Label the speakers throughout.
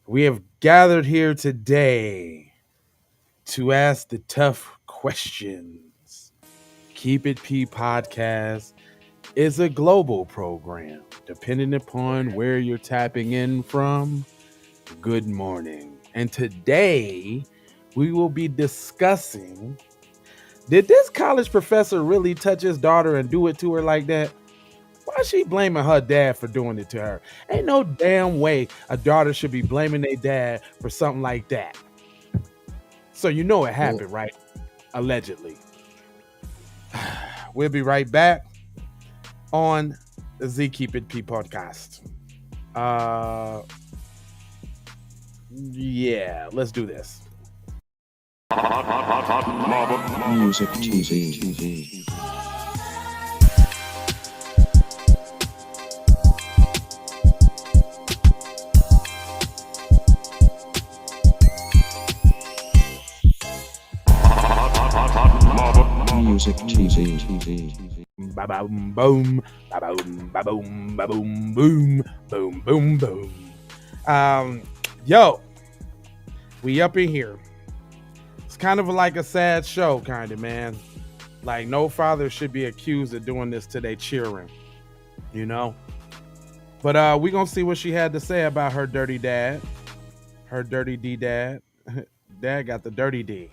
Speaker 1: We have gathered here today to ask the tough questions. Keep It P podcast is a global program. Depending upon where you're tapping in from, good morning. And today we will be discussing, did this college professor really touch his daughter and do it to her like that? Why is she blaming her dad for doing it to her? Ain't no damn way a daughter should be blaming their dad for something like that. So you know it happened, right? Allegedly. We'll be right back on the Z Keep It P podcast. Uh yeah, let's do this.
Speaker 2: Music TV. Music TV.
Speaker 1: Ba boom boom, ba boom, ba boom, ba boom, boom, boom, boom, boom. Yo, we up in here. It's kind of like a sad show, kind of, man. Like, no father should be accused of doing this to their children, you know? But we gonna see what she had to say about her dirty dad. Her dirty D dad. Dad got the dirty D.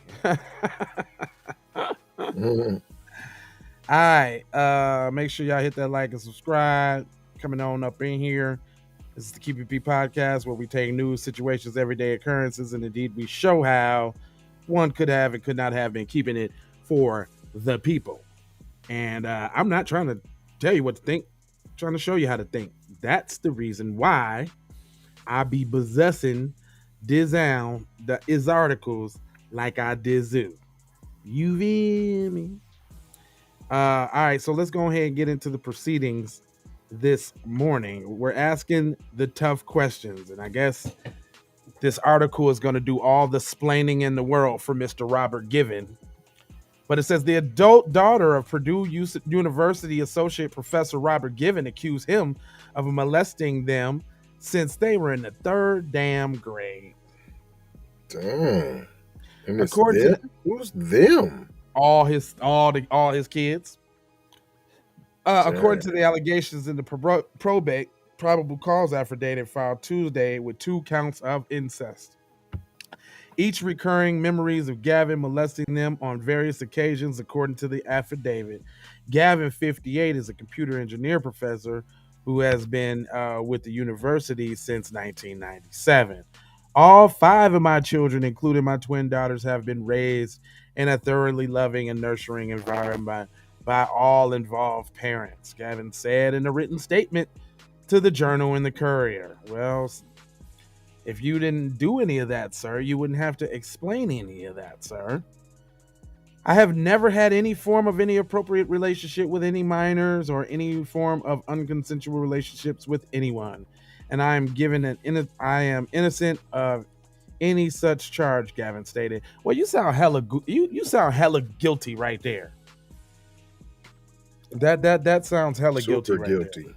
Speaker 1: All right. Make sure y'all hit that like and subscribe. Coming on up in here. This is the Keep It P podcast where we take news, situations, everyday occurrences, and indeed we show how one could have and could not have been keeping it for the people. And I'm not trying to tell you what to think. I'm trying to show you how to think. That's the reason why I be possessing Dizown is articles like I did Zoo. You feel me? All right, so let's go ahead and get into the proceedings this morning. We're asking the tough questions, and I guess this article is going to do all the splaining in the world for Mr. Robert Givan. But it says the adult daughter of Purdue University Associate Professor Robert Givan accused him of molesting them since they were in the third damn grade.
Speaker 2: Damn. And it's
Speaker 1: According
Speaker 2: them?
Speaker 1: to
Speaker 2: Who's them?
Speaker 1: all his kids. According to the allegations in the probable cause affidavit filed Tuesday with 2 counts of incest. Each recurring memories of Gavin molesting them on various occasions, according to the affidavit. Gavin, 58, is a computer engineer professor who has been with the university since 1997. All 5 of my children, including my twin daughters, have been raised in a thoroughly loving and nurturing environment by all involved parents, Gavin said in a written statement to the Journal and the Courier. Well, if you didn't do any of that, sir, you wouldn't have to explain any of that, sir. I have never had any form of any appropriate relationship with any minors or any form of unconsensual relationships with anyone, and I am innocent of any such charge, Gavin stated. Well, you sound hella you sound hella guilty right there. That sounds hella
Speaker 2: Super
Speaker 1: guilty.
Speaker 2: guilty.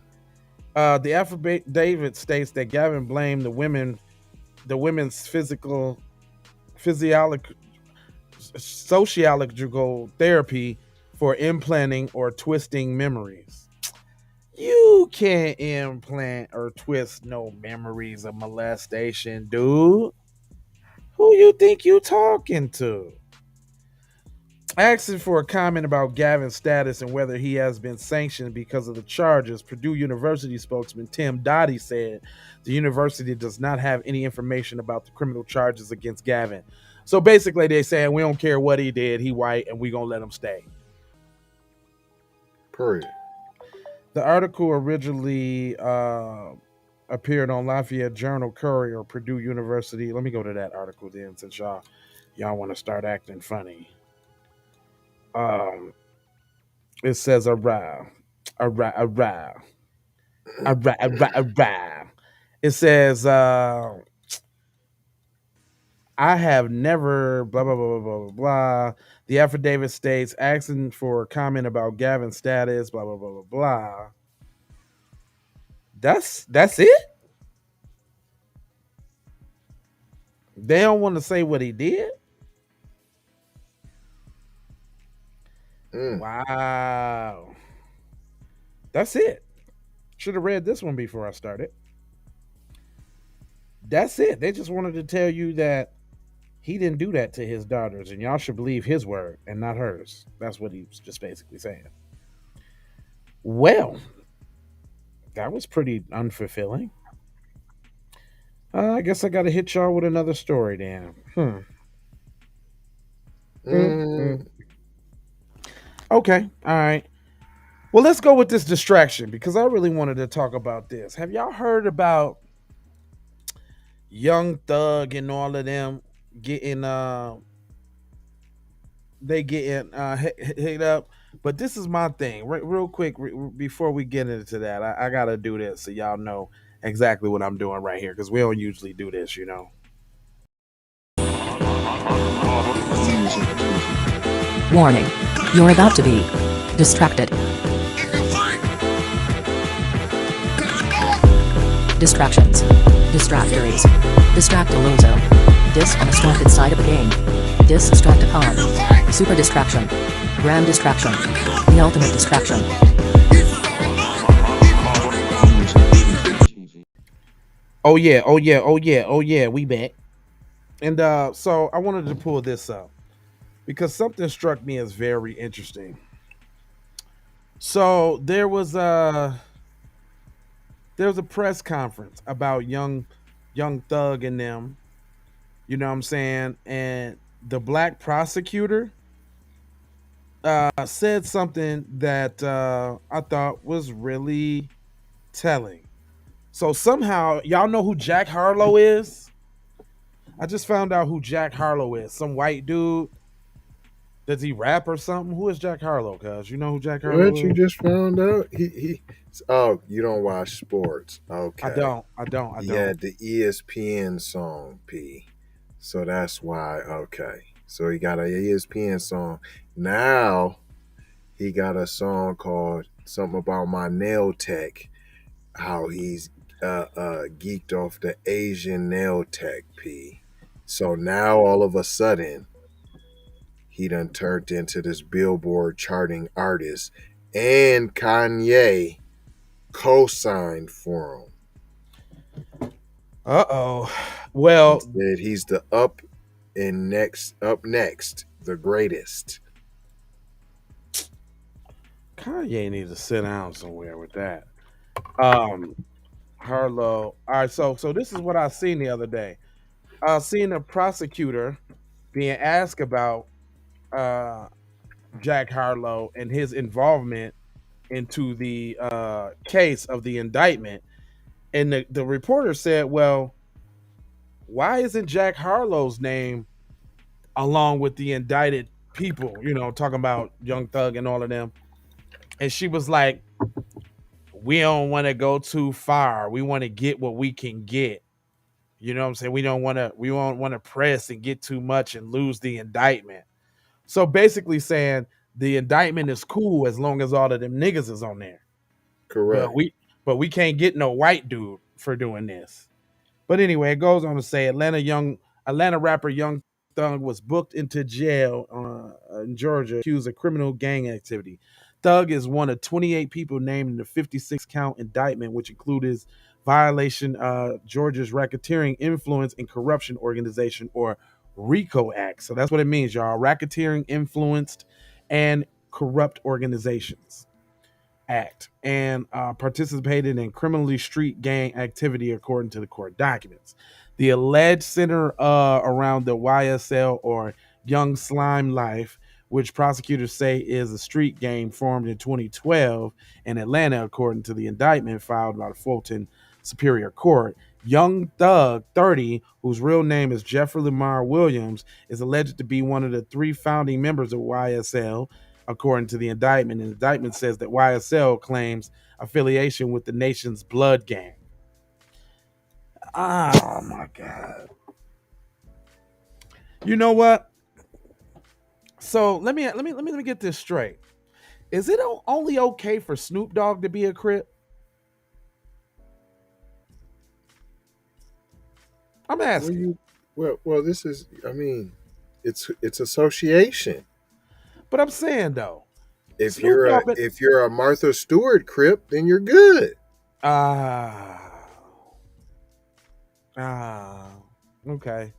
Speaker 1: The affidavit states that Gavin blamed the women's sociological therapy for implanting or twisting memories. You can't implant or twist no memories of molestation, dude. Who you think you talking to? Asking for a comment about Gavin's status and whether he has been sanctioned because of the charges, Purdue University spokesman Tim Dottie said the university does not have any information about the criminal charges against Gavin. So basically, they saying we don't care what he did, he white, and we gonna let him stay.
Speaker 2: Period.
Speaker 1: The article originally appeared on Lafayette Journal Courier, Purdue University. Let me go to that article then, since y'all want to start acting funny. It says arrive. It says I have never blah blah blah blah blah blah. The affidavit states asking for a comment about Gavin's status, blah blah blah blah blah. That's it? They don't want to say what he did.
Speaker 2: Mm.
Speaker 1: Wow. That's it. Should have read this one before I started. That's it. They just wanted to tell you that he didn't do that to his daughters, and y'all should believe his word and not hers. That's what he was just basically saying. Well, that was pretty unfulfilling. I guess I got to hit y'all with another story, then. Mm.
Speaker 2: Mm.
Speaker 1: Okay, all right. Well, let's go with this distraction because I really wanted to talk about this. Have y'all heard about Young Thug and all of them getting they getting hit up? But this is my thing, real quick, before we get into that, I gotta do this so y'all know exactly what I'm doing right here because we don't usually do this, you know.
Speaker 3: Warning. You're about to be distracted. Distractions. Distractories. Distractolozo. Dis on the distracted side of the game. Distracticon. Super distraction. Grand distraction. The ultimate distraction.
Speaker 1: Oh yeah, oh yeah, oh yeah, oh yeah, we back. And so I wanted to pull this up because something struck me as very interesting. So there was a press conference about young Thug and them, you know what I'm saying? And the black prosecutor said something that I thought was really telling. So somehow, y'all know who Jack Harlow is? I just found out who Jack Harlow is. Some white dude. Does he rap or something? Who is Jack Harlow? Cuz you know who Jack
Speaker 2: What
Speaker 1: Harlow
Speaker 2: you
Speaker 1: is?
Speaker 2: just found out? He. Oh, you don't watch sports?
Speaker 1: I
Speaker 2: Okay.
Speaker 1: don't. I don't. I
Speaker 2: He
Speaker 1: don't.
Speaker 2: had the ESPN song P, so that's why. Okay. So he got a ESPN song. Now he got a song called something about my nail tech. How he's geeked off the Asian nail tech P. So now all of a sudden he done turned into this Billboard charting artist, and Kanye co-signed for him.
Speaker 1: Uh-oh.
Speaker 2: He
Speaker 1: Well,
Speaker 2: said he's the up next, the greatest.
Speaker 1: Kanye needs to sit down somewhere with that. Um, Harlow. All right, so this is what I seen the other day. I seen a prosecutor being asked about uh Jack Harlow and his involvement into the case of the indictment. And the reporter said, well, why isn't Jack Harlow's name along with the indicted people, you know, talking about Young Thug and all of them? And she was like, we don't want to go too far. We want to get what we can get. You know what I'm saying? We don't want to press and get too much and lose the indictment. So basically saying the indictment is cool as long as all of them niggas is on there. But
Speaker 2: Correct.
Speaker 1: we can't get no white dude for doing this. But anyway, it goes on to say Atlanta rapper Young Thug was booked into jail in Georgia accused of criminal gang activity. Thug is one of 28 people named in the 56 count indictment, which included his violation Georgia's Racketeering Influence and Corruption Organization or RICO Act. So that's what it means, y'all. Racketeering Influenced and Corrupt Organizations Act and participated in criminally street gang activity according to the court documents. The alleged center around the YSL or Young Slime Life, which prosecutors say is a street gang formed in 2012 in Atlanta, according to the indictment filed by the Fulton Superior Court. Young Thug, 30, whose real name is Jeffrey Lamar Williams, is alleged to be one of the three founding members of YSL, according to the indictment. And the indictment says that YSL claims affiliation with the nation's blood gang. Oh my God. You know what? So let me get this straight. Is it only okay for Snoop Dogg to be a Crip? I'm
Speaker 2: What
Speaker 1: asking.
Speaker 2: you Well, this is. I mean, it's association.
Speaker 1: But I'm saying though,
Speaker 2: If
Speaker 1: Snoop
Speaker 2: you're a
Speaker 1: Dogg been
Speaker 2: if you're a Martha Stewart Crip, then you're good.
Speaker 1: ah okay.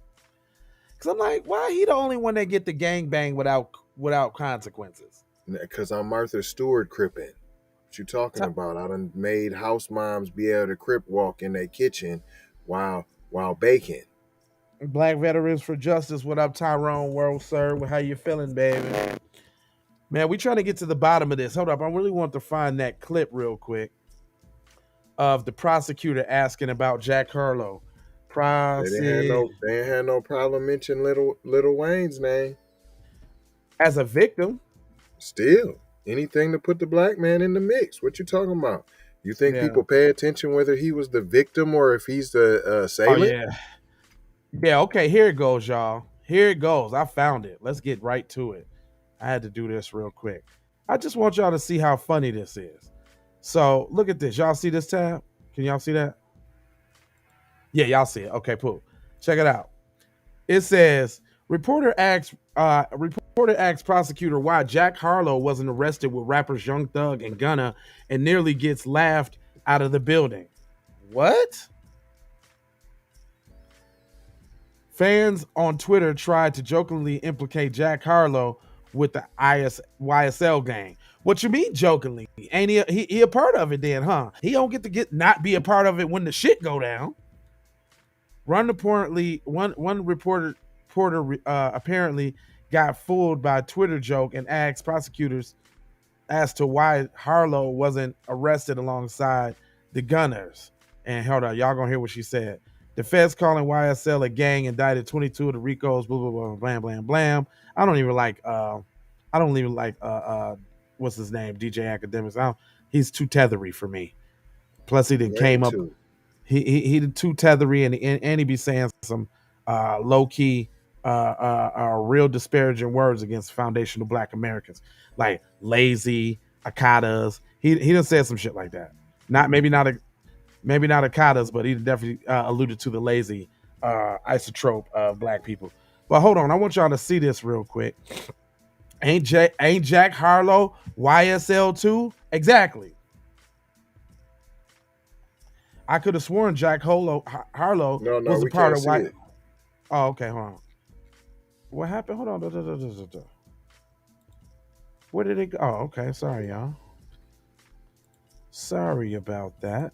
Speaker 1: Cause I'm like, why he the only one that get the gang bang without consequences?
Speaker 2: Because I'm Martha Stewart Cripping. What you talking
Speaker 1: T-
Speaker 2: about? I done made house moms be able to crip walk in their kitchen while baking.
Speaker 1: Black Veterans for Justice. What up, Tyrone World, sir? How you feeling, baby? Man, we trying to get to the bottom of this. Hold up, I really want to find that clip real quick of the prosecutor asking about Jack Harlow.
Speaker 2: They ain't had no problem mentioning little Wayne's name.
Speaker 1: As a victim.
Speaker 2: Still, anything to put the black man in the mix. What you talking about? You think
Speaker 1: Yeah.
Speaker 2: people pay attention whether he was the victim or if he's the assailant?
Speaker 1: Oh yeah. Yeah, okay, here it goes, y'all. Here it goes. I found it. Let's get right to it. I had to do this real quick. I just want y'all to see how funny this is. So look at this. Y'all see this tab? Can y'all see that? Yeah, y'all see it. Okay, cool. Check it out. It says reporter asks prosecutor why Jack Harlow wasn't arrested with rappers Young Thug and Gunna and nearly gets laughed out of the building. What? Fans on Twitter tried to jokingly implicate Jack Harlow with the YSL gang. What you mean jokingly? Ain't he a part of it then, huh? He don't get not be a part of it when the shit go down. One reporter apparently got fooled by a Twitter joke and asked prosecutors as to why Harlow wasn't arrested alongside the Gunners. And hold on, y'all gonna hear what she said. The feds calling YSL a gang, indicted 22 of the Ricos, blah blah blah, blam blam blam. I don't even like what's his name, DJ Academics. He's too tethery for me. Plus he didn't came up.
Speaker 2: Too.
Speaker 1: He did too tethery and he be saying some low key real disparaging words against foundational Black Americans like lazy akadas. He done said some shit like that. Maybe not akadas, but he definitely alluded to the lazy isotrope of Black people. But hold on, I want y'all to see this real quick. Ain't Jack Harlow YSL too? Exactly. I could have sworn Jack Harlow was a part of White. Oh, okay, hold on. What happened? Hold on. Where did it go? Oh, okay. Sorry, y'all. Sorry about that.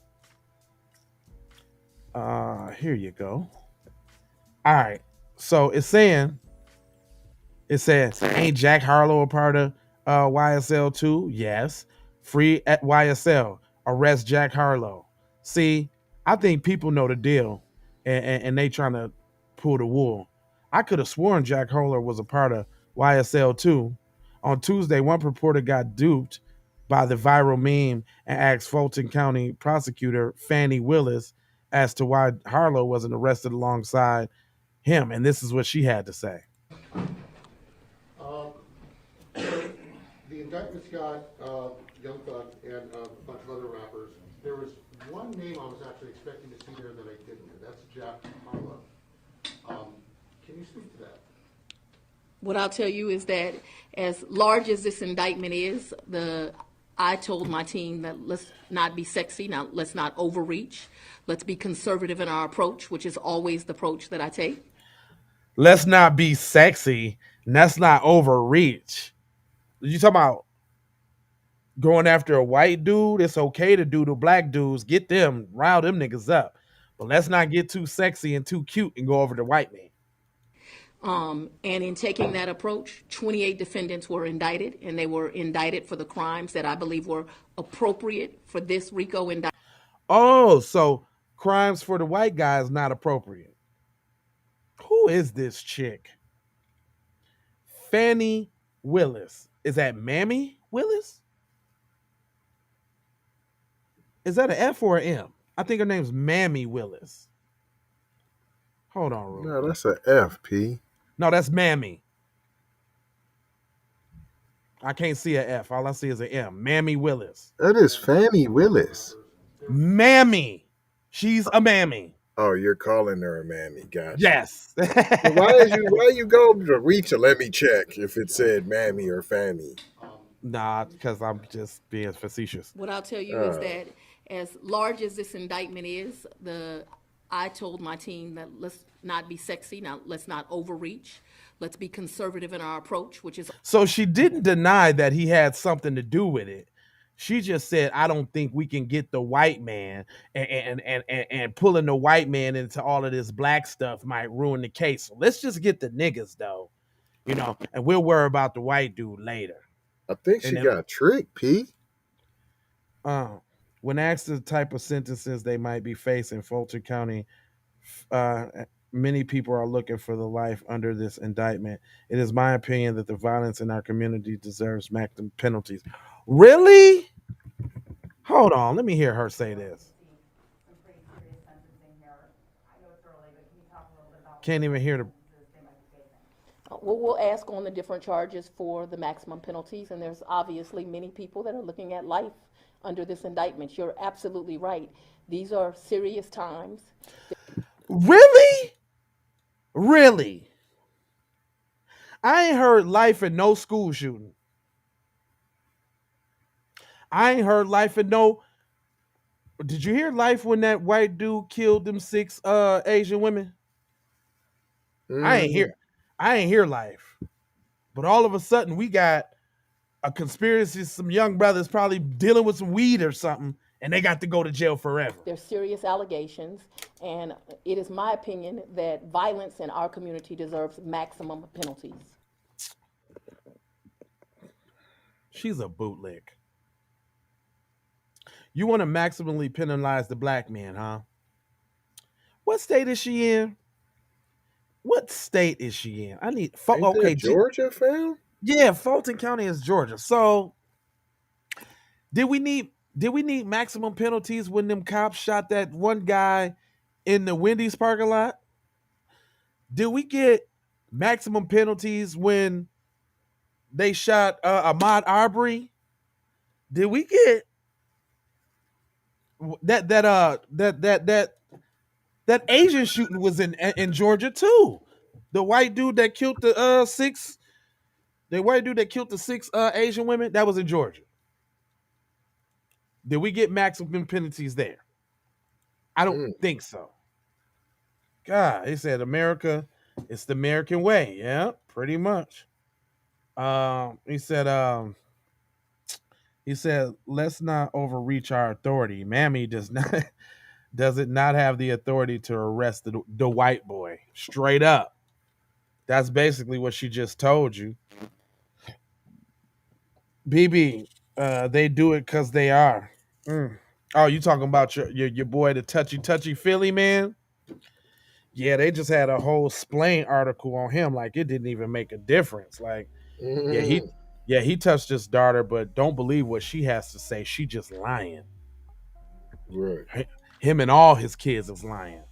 Speaker 1: Here you go. All right. So it says, ain't Jack Harlow a part of YSL too? Yes. Free at YSL. Arrest Jack Harlow. See, I think people know the deal, and they trying to pull the wool. I could have sworn Jack Harlow was a part of YSL too. On Tuesday, one reporter got duped by the viral meme and asked Fulton County prosecutor Fannie Willis as to why Harlow wasn't arrested alongside him, and this is what she had to say.
Speaker 4: The indictment's got Young Thug and a bunch of other rappers. There was one name I was actually expecting to see there that I didn't, and that's Jack Harlow. Can you speak to that?
Speaker 5: What I'll tell you is that as large as this indictment is, I told my team that let's not be sexy, now let's not overreach. Let's be conservative in our approach, which is always the approach that I take.
Speaker 1: Let's not be sexy, and let's not overreach. You talking about going after a white dude? It's okay to do the black dudes. Get them, rile them niggas up. But let's not get too sexy and too cute and go over the white man.
Speaker 5: And in taking that approach, 28 defendants were indicted, and they were indicted for the crimes that I believe were appropriate for this RICO indictment.
Speaker 1: Oh, so crimes for the white guy is not appropriate. Who is this chick? Fannie Willis. Is that Mammy Willis? Is that an F or an M? I think her name's Mammy Willis. Hold on, real
Speaker 2: No, that's an F, P.
Speaker 1: No, that's Mammy. I can't see an F. All I see is an M. Mammy Willis.
Speaker 2: That is Fannie Willis.
Speaker 1: Mammy. She's a mammy.
Speaker 2: Oh, you're calling her a mammy. Gotcha.
Speaker 1: Yes.
Speaker 2: Why you go to reach a let me check if it said mammy or fammy?
Speaker 1: Nah, because I'm just being facetious.
Speaker 5: What I'll tell you is that as large as this indictment is, I told my team that let's not be sexy. Now, let's not overreach. Let's be conservative in our approach, which is.
Speaker 1: So she didn't deny that he had something to do with it. She just said, I don't think we can get the white man and pulling the white man into all of this black stuff might ruin the case. So let's just get the niggas though, and we'll worry about the white dude later.
Speaker 2: I think she got tricked, P.
Speaker 1: When asked the type of sentences they might be facing, Fulton County, many people are looking for the life under this indictment. It is my opinion that the violence in our community deserves maximum penalties. Really? Hold on. Let me hear her say this. Can't even hear the.
Speaker 5: Well, we'll ask on the different charges for the maximum penalties, and there's obviously many people that are looking at life under this indictment. You're absolutely right. These are serious times.
Speaker 1: Really? Really? I ain't heard life in no school shooting. I ain't heard life in no. Did you hear life when that white dude killed them 6 Asian women? I ain't hear life. But all of a sudden we got a conspiracy, some young brothers probably dealing with some weed or something, and they got to go to jail forever.
Speaker 5: There's serious allegations, and it is my opinion that violence in our community deserves maximum penalties.
Speaker 1: She's a bootleg. You want to maximally penalize the black man, huh? What state is she in? What state is she in? I need. Okay,
Speaker 2: Georgia, fam.
Speaker 1: Yeah, Fulton County is Georgia. So, did we need maximum penalties when them cops shot that one guy in the Wendy's parking lot? Did we get maximum penalties when they shot Ahmaud Arbery? Did we get that Asian shooting was in Georgia too? The white dude that killed the 6 Asian women, that was in Georgia. Did we get maximum penalties there? I don't think so. God, he said America, it's the American way. Yeah, pretty much. He said, let's not overreach our authority. Mammy does it not have the authority to arrest the white boy. Straight up. That's basically what she just told you. BB, they do it because they are. Oh, you talking about your boy, the touchy Philly man? Yeah, they just had a whole splain article on him. Like it didn't even make a difference. Like, he touched his daughter, but don't believe what she has to say. She just lying.
Speaker 2: Right.
Speaker 1: Him and all his kids is lying.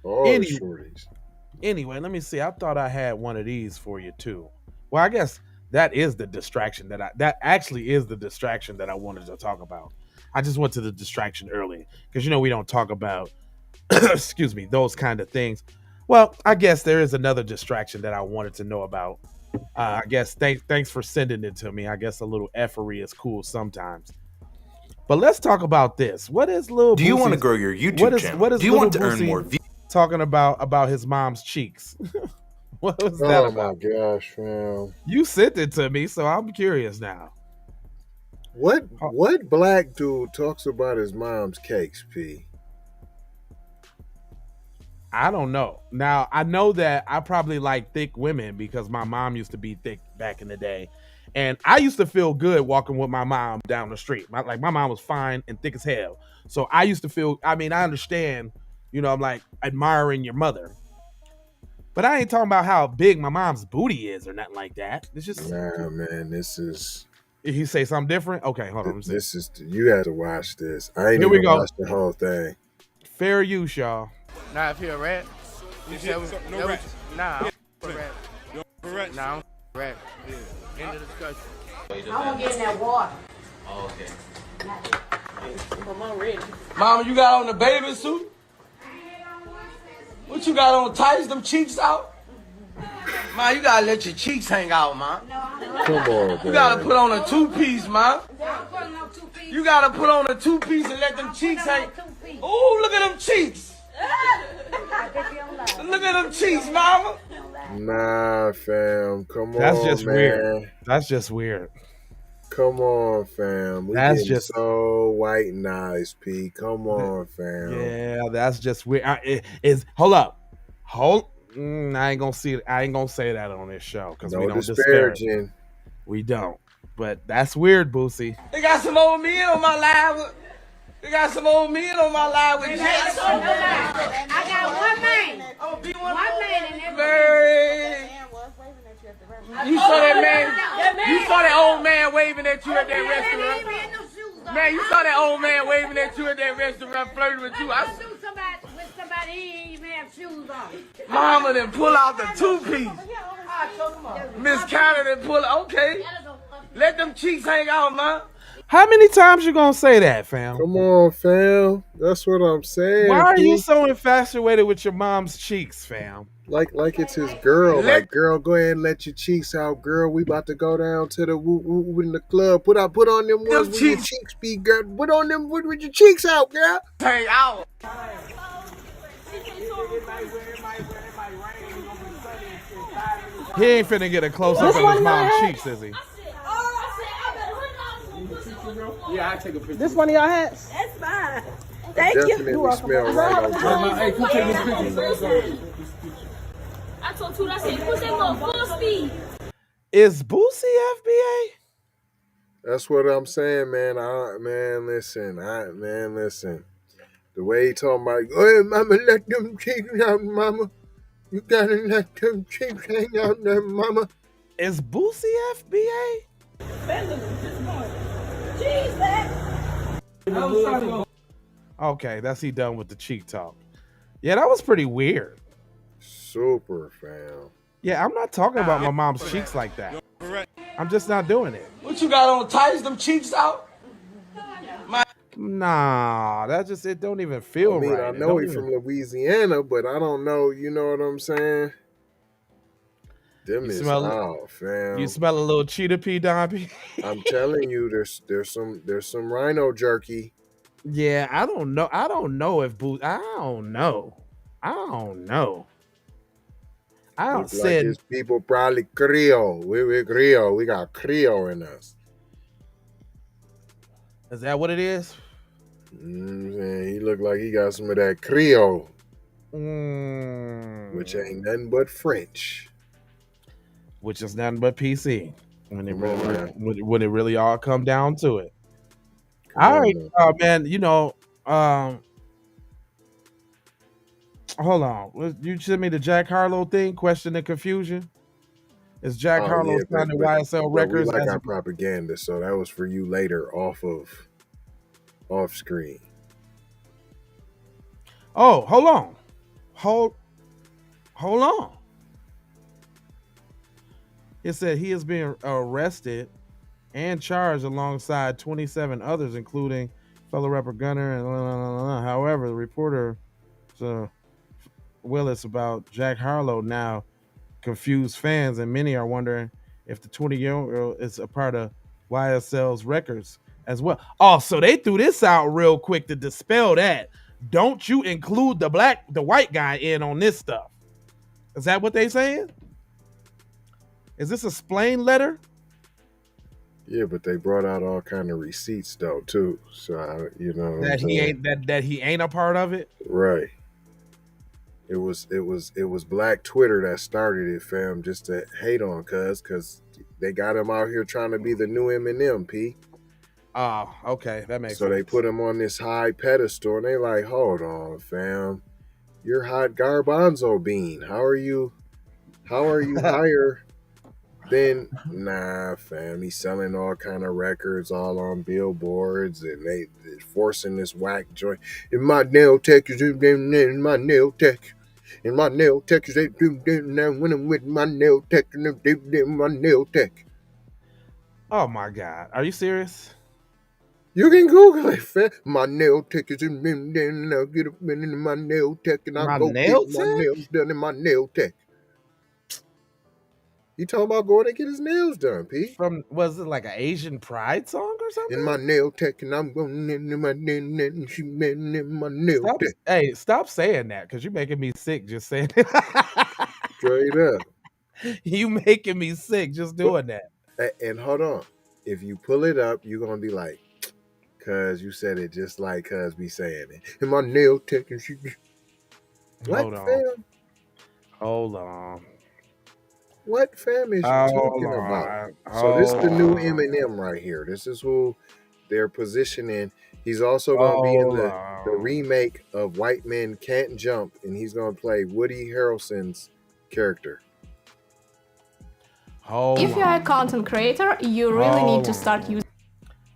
Speaker 2: Shorties.
Speaker 1: Anyway, let me see. I thought I had one of these for you too. Well, I guess that is the distraction that actually is the distraction that I wanted to talk about. I just went to the distraction early because we don't talk about excuse me, those kind of things. Well, I guess there is another distraction that I wanted to know about. I guess thanks for sending it to me. I guess a little effery is cool sometimes. But let's talk about this. What is Lil Boosie?
Speaker 6: Do you want to grow your YouTube channel? Do you want to earn more views?
Speaker 1: Talking about his mom's cheeks. What was that about?
Speaker 2: Oh my gosh, fam.
Speaker 1: You sent it to me, so I'm curious now.
Speaker 2: What black dude talks about his mom's cakes, P?
Speaker 1: I don't know. Now, I know that I probably like thick women because my mom used to be thick back in the day. And I used to feel good walking with my mom down the street. My mom was fine and thick as hell. So I used to feel, I understand, I'm like admiring your mother. But I ain't talking about how big my mom's booty is or nothing like that. It's just.
Speaker 2: Nah, man, this is.
Speaker 1: Did he say something different? Okay, hold on.
Speaker 2: This is, you have to watch this. I ain't even watched the whole thing.
Speaker 1: Fair use, y'all.
Speaker 7: Nah, if you're a rat, no rat. Nah, I'm a rat. Nah, I'm a rat. Yeah. End of discussion.
Speaker 8: I want to get in that water.
Speaker 7: Oh, okay.
Speaker 8: Come on, ready.
Speaker 7: Mama, you got on the bathing suit? What you got on tights? Them cheeks out? Man, you gotta let your cheeks hang out, man.
Speaker 2: Come on, man.
Speaker 7: You gotta put on a two-piece, man. You gotta put on a two-piece and let them cheeks hang. Ooh, look at them cheeks. Look at them cheeks, mama.
Speaker 2: Nah, fam. Come on,
Speaker 1: That's just
Speaker 2: man.
Speaker 1: weird. That's just weird.
Speaker 2: Come on, fam. We
Speaker 1: That's
Speaker 2: getting
Speaker 1: just
Speaker 2: so white and nice, P. Come on, fam.
Speaker 1: Yeah, that's just weird. Hold up. I ain't gonna see it. I ain't gonna say that on this show because we don't disparage. We don't. But that's weird, Boosie.
Speaker 7: They got some old men on my live. They got some old men on my live with Jackson.
Speaker 8: I got one man.
Speaker 7: Oh, be one
Speaker 8: man in that
Speaker 7: man. You saw that man. You saw that old man waving at you at that restaurant. Man, you saw that old man waving at you at that restaurant, flirting with you. I
Speaker 8: shoot somebody, he ain't even have shoes on.
Speaker 7: Mama then pull out the two-piece. Miss Counter then pull. Okay, let them cheeks hang out, man.
Speaker 1: How many times you gonna say that, fam?
Speaker 2: Come on, fam. That's what I'm saying.
Speaker 1: Why are you so infatuated with your mom's cheeks, fam?
Speaker 2: Like it's his girl. Like, girl, go ahead and let your cheeks out, girl. We about to go down to the woo in the club. Put on them ones with your cheeks be, girl. Put on them with your cheeks out, girl.
Speaker 7: Hang out.
Speaker 1: He ain't finna get a close up of his mom's cheeks, is he?
Speaker 7: Yeah, I take a picture.
Speaker 9: This one of y'all hats?
Speaker 8: That's fine.
Speaker 2: Thank you. Definitely smell right.
Speaker 7: Hey, come take this picture.
Speaker 8: I told you, I said, push that little full speed.
Speaker 1: Is Boosie FBA?
Speaker 2: That's what I'm saying, man. Listen. The way he talking about, hey, mama, let them cheeks out, mama. You gotta let them cheeks hang out there, mama.
Speaker 1: Is Boosie FBA? Okay, that's he done with the cheek talk. Yeah, that was pretty weird.
Speaker 2: Super, fam.
Speaker 1: Yeah, I'm not talking about my mom's cheeks like that. I'm just not doing it.
Speaker 7: What you got on tights? Them cheeks out?
Speaker 1: Nah, it don't even feel right.
Speaker 2: I know he's from Louisiana, but I don't know. You know what I'm saying? Them is out, fam.
Speaker 1: You smell a little cheetah pea, Don P?
Speaker 2: I'm telling you, there's some rhino jerky.
Speaker 1: Yeah, I don't know if Boosie. I don't know. I don't say
Speaker 2: like his people probably Creole. We Creole. We got Creole in us.
Speaker 1: Is that what it is?
Speaker 2: He look like he got some of that Creole, which ain't nothing but French,
Speaker 1: which is nothing but PC. When it really all come down to it. All right, man. You know, hold on. You sent me the Jack Harlow thing. Question and confusion. Is Jack Harlow signing YSL Records?
Speaker 2: We like our propaganda, so that was for you later off screen.
Speaker 1: Oh, hold on. Hold on. It said he is being arrested and charged alongside 27 others, including fellow rapper Gunner and however, the reporter Willis about Jack Harlow now confused fans, and many are wondering if the 20-year-old is a part of YSL's records as well. Oh, so they threw this out real quick to dispel that. Don't you include the white guy in on this stuff? Is that what they saying? Is this a splain letter?
Speaker 2: Yeah, but they brought out all kind of receipts though too. So
Speaker 1: that he ain't a part of it.
Speaker 2: Right. It was Black Twitter that started it, fam, just to hate on cuz they got him out here trying to be the new Eminem, P.
Speaker 1: Oh, okay, that makes sense.
Speaker 2: So they put him on this high pedestal, and they like, hold on, fam, you're hot garbanzo bean. How are you higher than? Nah, fam, he's selling all kind of records, all on billboards, and they're forcing this whack joint. In my nail tech is in my nail tech. In my nail tech is now when I'm with my nail tech and my nail tech.
Speaker 1: Oh my God, are you serious?
Speaker 2: You can Google it, fam. My nail tech is in, and I'll get up in my nail tech, and I'll go get my nails done in my nail tech. He talking about going to get his nails done, P.
Speaker 1: Was it like an Asian pride song or something?
Speaker 2: In my nail tech, and I'm going in my nail tech.
Speaker 1: Hey, stop saying that because you're making me sick just saying it.
Speaker 2: Straight up.
Speaker 1: You making me sick just doing that.
Speaker 2: And hold on. If you pull it up, you're going to be like, cuz you said it just like cuz be saying it. In my nail tech, and she... What, fam?
Speaker 1: Hold on.
Speaker 2: What fam is you talking about? So this is the new Eminem right here. This is who they're positioning. He's also going to be in the remake of White Men Can't Jump, and he's going to play Woody Harrelson's character.
Speaker 8: If you are a content creator, you really need to start using.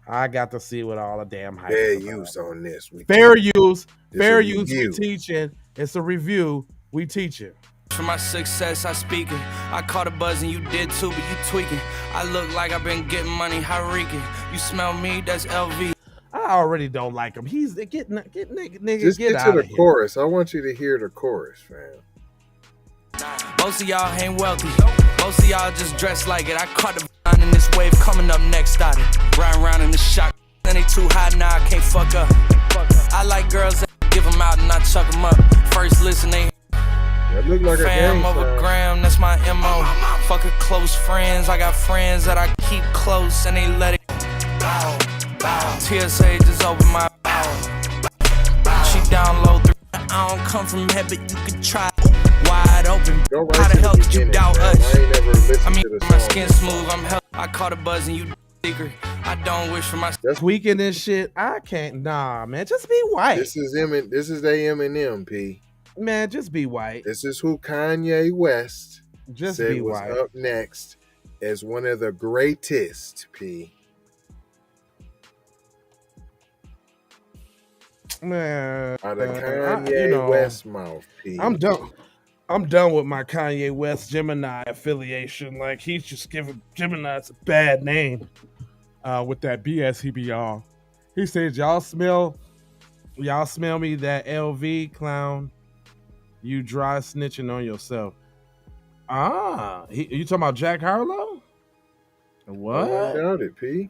Speaker 1: I got to see what all the damn hype.
Speaker 2: Fair use on this.
Speaker 1: Fair use. We teaching. It's a review. We teaching.
Speaker 9: For my success, I speak it. I caught a buzz and you did too, but you tweaking. I look like I've been getting money, how reeking. You smell me, that's LV.
Speaker 1: I already don't like him. He's get nigga.
Speaker 2: Just
Speaker 1: get
Speaker 2: to the chorus. I want you to hear the chorus, fam.
Speaker 9: Most of y'all ain't wealthy. Most of y'all just dress like it. I caught the line in this wave coming up next. Started riding around in the shock. Then they too hot now, I can't fuck up. I like girls that give them out and I chuck them up. First listen, they
Speaker 2: that look like
Speaker 9: fam over gram, that's my MO. Fucking close friends. I got friends that I keep close and they let it bow. TSA just open my bow. She down low 3. I don't come from heaven, but you can try. Wide open. How the hell did you doubt us? I mean, my skin smooth. I'm hell. I caught a buzz and you secret. I don't wish for my
Speaker 1: tweaking this shit. I can't. Nah, man. Just be white.
Speaker 2: This is the Eminem, P.
Speaker 1: Man, just be white.
Speaker 2: This is who Kanye West
Speaker 1: just
Speaker 2: said
Speaker 1: be
Speaker 2: was
Speaker 1: white.
Speaker 2: Up next as one of the greatest, P.
Speaker 1: Man,
Speaker 2: out of Kanye West mouth, P.
Speaker 1: I'm done with my Kanye West Gemini affiliation. Like, he's just giving Gemini's a bad name with that BS he be on. He says, y'all smell me, that LV clown. You dry snitching on yourself. You talking about Jack Harlow? What?
Speaker 2: I doubt it, P.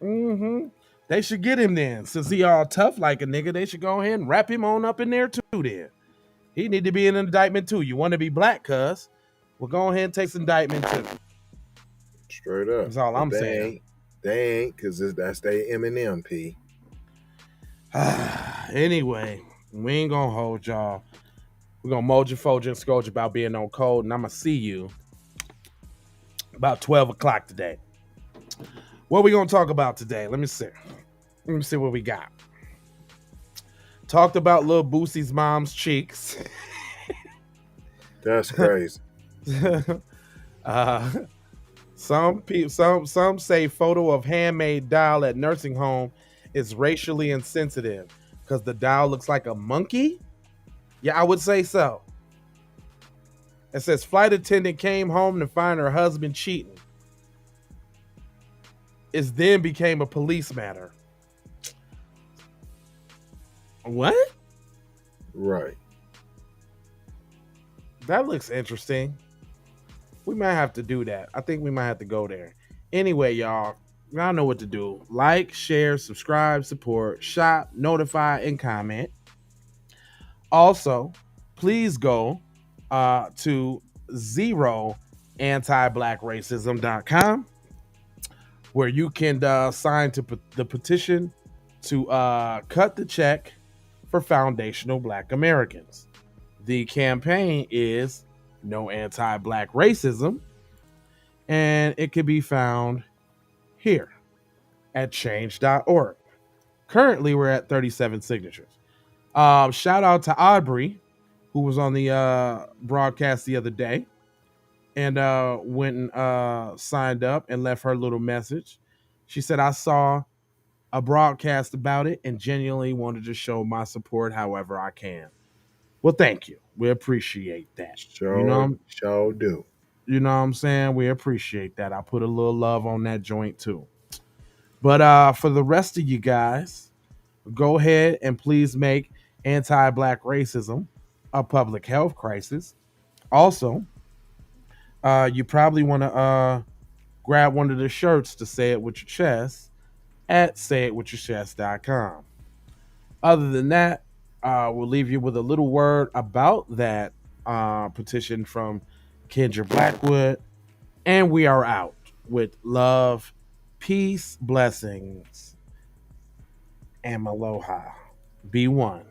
Speaker 1: Mm-hmm. They should get him then. Since he all tough like a nigga, they should go ahead and wrap him on up in there too then. He need to be in an indictment too. You want to be black, cuz? Well, go ahead and take some indictment too.
Speaker 2: Straight up.
Speaker 1: That's all I'm saying.
Speaker 2: They ain't, because that's their Eminem, P.
Speaker 1: Anyway, we ain't going to hold y'all. We're going to mold your Folger and Scourge about being on code, and I'm going to see you about 12 o'clock today. What we going to talk about today? Let me see what we got. Talked about Lil Boosie's mom's cheeks.
Speaker 2: That's crazy.
Speaker 1: Some say photo of handmade doll at nursing home is racially insensitive because the doll looks like a monkey. Yeah, I would say so. It says flight attendant came home to find her husband cheating. It then became a police matter. What?
Speaker 2: Right.
Speaker 1: That looks interesting. We might have to do that. I think we might have to go there. Anyway, y'all know what to do. Like, share, subscribe, support, shop, notify, and comment. Also, please go to zeroantiblacksracism.com where you can sign to the petition to cut the check for foundational Black Americans. The campaign is No Anti-Black Racism, and it can be found here at change.org. Currently, we're at 37 signatures. Shout out to Aubrey, who was on the broadcast the other day and went and signed up and left her little message. She said, I saw a broadcast about it and genuinely wanted to show my support however I can. Well, thank you. We appreciate that.
Speaker 2: Sure do.
Speaker 1: You know what I'm saying? We appreciate that. I put a little love on that joint too. But for the rest of you guys, go ahead and please make anti-black racism a public health crisis. Also, you probably want to grab one of the shirts to say it with your chest at sayitwithyourchest.com. Other than that, we'll leave you with a little word about that petition from Kendra Blackwood. And we are out with love, peace, blessings, and aloha. Be one.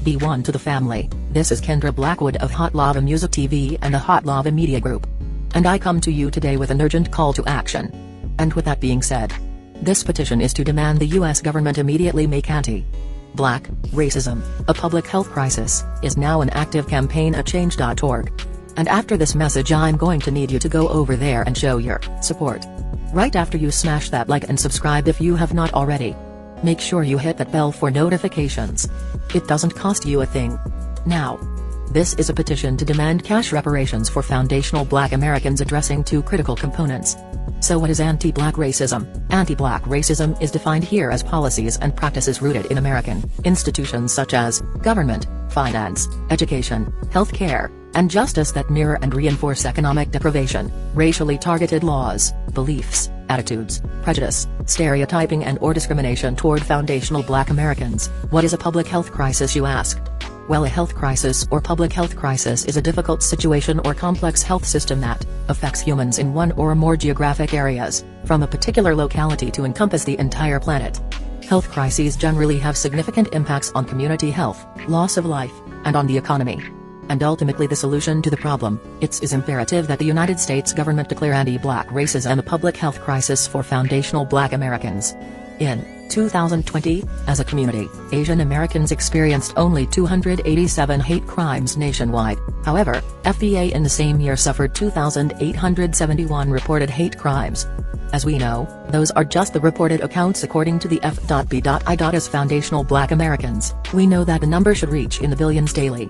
Speaker 3: Be one to the family. This is Kendra Blackwood of Hot Lava Music TV and the Hot Lava Media Group. And I come to you today with an urgent call to action. And with that being said, this petition is to demand the U.S. government immediately make anti-black racism a public health crisis, is now an active campaign at change.org. And after this message, I'm going to need you to go over there and show your support. Right after you smash that like and subscribe if you have not already. Make sure you hit that bell for notifications. It doesn't cost you a thing. Now, this is a petition to demand cash reparations for foundational Black Americans addressing two critical components. So what is anti-black racism? Anti-black racism is defined here as policies and practices rooted in American institutions such as government, finance, education, healthcare, and justice that mirror and reinforce economic deprivation, racially targeted laws, beliefs, attitudes, prejudice, stereotyping and/or discrimination toward foundational Black Americans. What is a public health crisis, you asked? Well, a health crisis or public health crisis is a difficult situation or complex health system that affects humans in one or more geographic areas, from a particular locality to encompass the entire planet. Health crises generally have significant impacts on community health, loss of life, and on the economy. And ultimately the solution to the problem, it is imperative that the United States government declare anti-black racism a public health crisis for foundational Black Americans. In 2020, as a community, Asian Americans experienced only 287 hate crimes nationwide. However, FBA in the same year suffered 2,871 reported hate crimes. As we know, those are just the reported accounts according to the F.B.I. As foundational Black Americans, we know that the number should reach in the billions daily.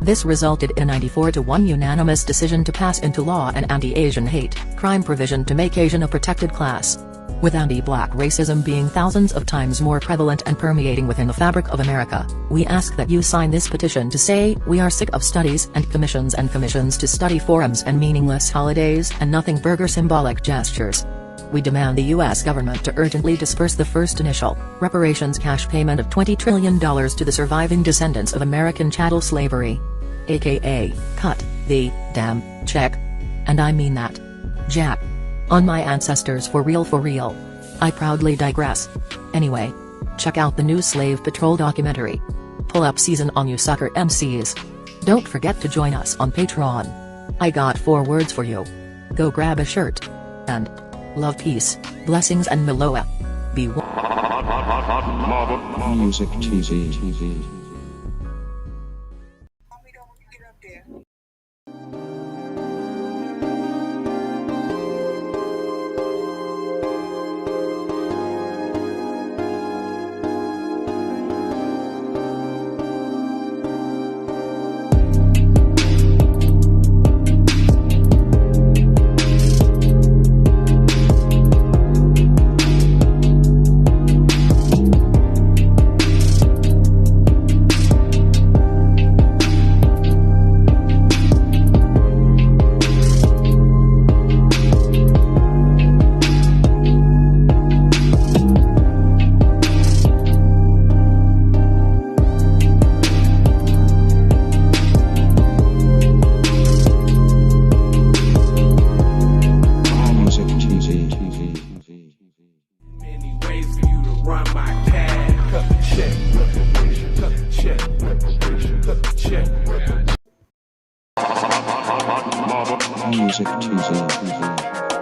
Speaker 3: This resulted in a 94-1 unanimous decision to pass into law an anti-Asian hate crime provision to make Asian a protected class. With anti-black racism being thousands of times more prevalent and permeating within the fabric of America, we ask that you sign this petition to say we are sick of studies and commissions to study forums and meaningless holidays and nothing burger symbolic gestures. We demand the U.S. government to urgently disperse the first initial reparations cash payment of $20 trillion to the surviving descendants of American chattel slavery. AKA, cut the damn check. And I mean that. Jack. On my ancestors for real for real. I proudly digress. Anyway, check out the new Slave Patrol documentary. Pull up season on you sucker MCs. Don't forget to join us on Patreon. I got 4 words for you. Go grab a shirt. And love, peace, blessings and Meloa. Be one.
Speaker 10: Music TV. Music TV.